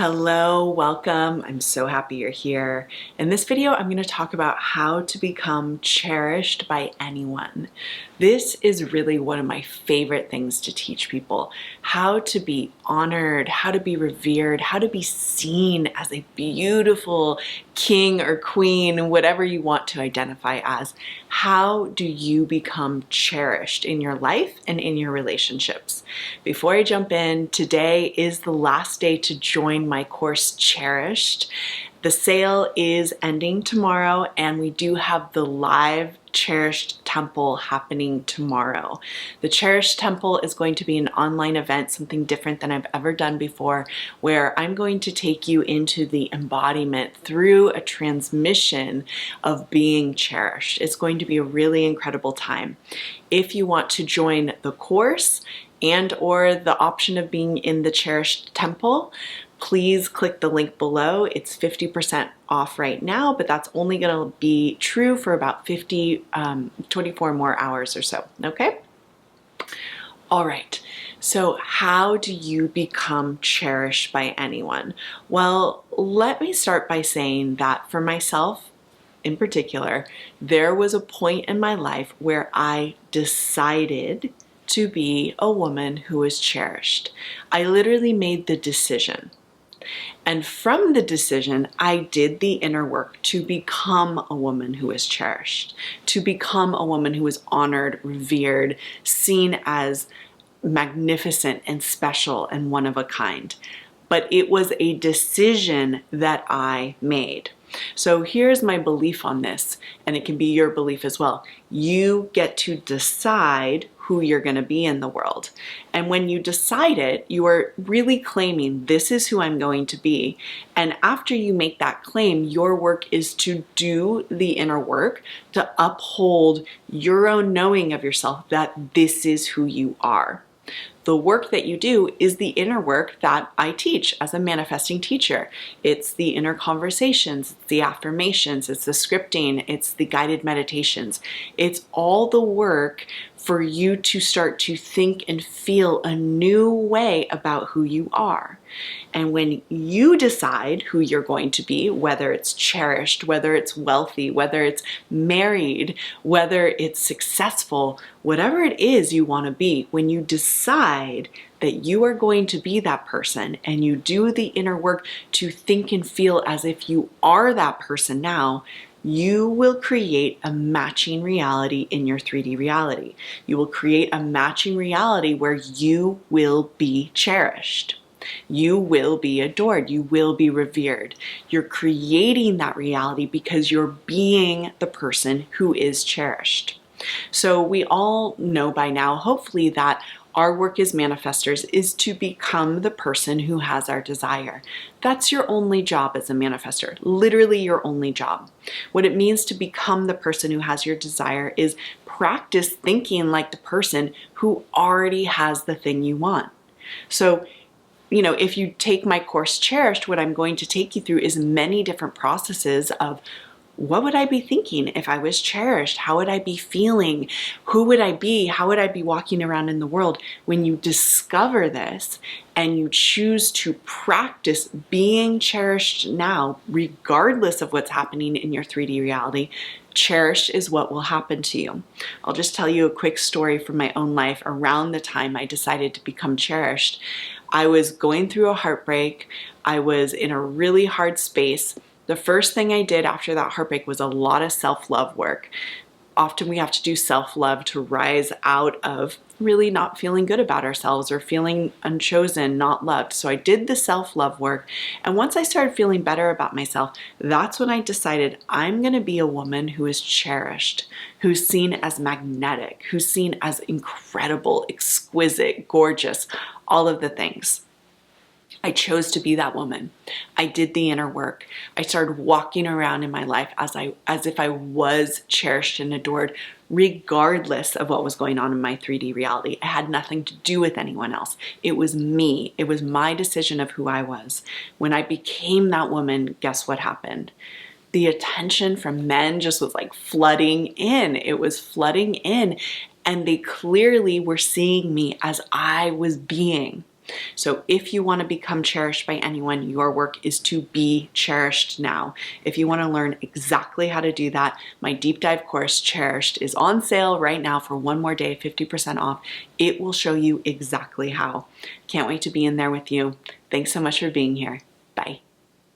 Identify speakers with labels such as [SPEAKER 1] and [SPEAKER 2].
[SPEAKER 1] Hello, welcome. I'm so happy you're here. In this video, I'm going to talk about how to become cherished by anyone. This is really one of my favorite things to teach people. How to be honored, how to be revered, how to be seen as a beautiful king or queen, whatever you want to identify as. How do you become cherished in your life and in your relationships? Before I jump in, today is the last day to join my course Cherished. The sale is ending tomorrow and we do have the live Cherished Temple happening tomorrow. The Cherished Temple is going to be an online event, something different than I've ever done before, where I'm going to take you into the embodiment through a transmission of being cherished. It's going to be a really incredible time. If you want to join the course and or the option of being in the Cherished Temple, please click the link below. It's 50% off right now, but that's only going to be true for about 24 more hours or so, okay? All right, so how do you become cherished by anyone? Well, let me start by saying that for myself, in particular, there was a point in my life where I decided to be a woman who was cherished. I literally made the decision. And from the decision, I did the inner work to become a woman who is cherished, to become a woman who is honored, revered, seen as magnificent and special and one of a kind. But it was a decision that I made. So here's my belief on this, and it can be your belief as well. You get to decide who you're going to be in the world. And when you decide it, you are really claiming this is who I'm going to be. And after you make that claim, your work is to do the inner work to uphold your own knowing of yourself that this is who you are. The work that you do is the inner work that I teach as a manifesting teacher. It's the inner conversations, it's the affirmations, it's the scripting, it's the guided meditations. It's all the work for you to start to think and feel a new way about who you are. And when you decide who you're going to be, whether it's cherished, whether it's wealthy, whether it's married, whether it's successful, whatever it is you want to be, when you decide that you are going to be that person and you do the inner work to think and feel as if you are that person now, you will create a matching reality in your 3D reality. You will create a matching reality where you will be cherished. You will be adored. You will be revered. You're creating that reality because you're being the person who is cherished. So we all know by now, hopefully, that our work as manifestors is to become the person who has our desire. That's your only job as a manifestor, literally your only job. What it means to become the person who has your desire is practice thinking like the person who already has the thing you want. So, if you take my course Cherished, what I'm going to take you through is many different processes of what would I be thinking if I was cherished? How would I be feeling? Who would I be? How would I be walking around in the world? When you discover this and you choose to practice being cherished now, regardless of what's happening in your 3D reality, cherished is what will happen to you. I'll just tell you a quick story from my own life around the time I decided to become cherished. I was going through a heartbreak. I was in a really hard space. The first thing I did after that heartbreak was a lot of self-love work. Often we have to do self-love to rise out of really not feeling good about ourselves or feeling unchosen, not loved. So I did the self-love work. And once I started feeling better about myself, that's when I decided I'm going to be a woman who is cherished, who's seen as magnetic, who's seen as incredible, exquisite, gorgeous, all of the things. I chose to be that woman. I did the inner work. I started walking around in my life as if I was cherished and adored, regardless of what was going on in my 3D reality. It had nothing to do with anyone else. It was me. It was my decision of who I was. When I became that woman, guess what happened? The attention from men just was like flooding in. It was flooding in, and they clearly were seeing me as I was being. So if you want to become cherished by anyone, your work is to be cherished now. If you want to learn exactly how to do that, my deep dive course, Cherished, is on sale right now for one more day, 50% off. It will show you exactly how. Can't wait to be in there with you. Thanks so much for being here. Bye.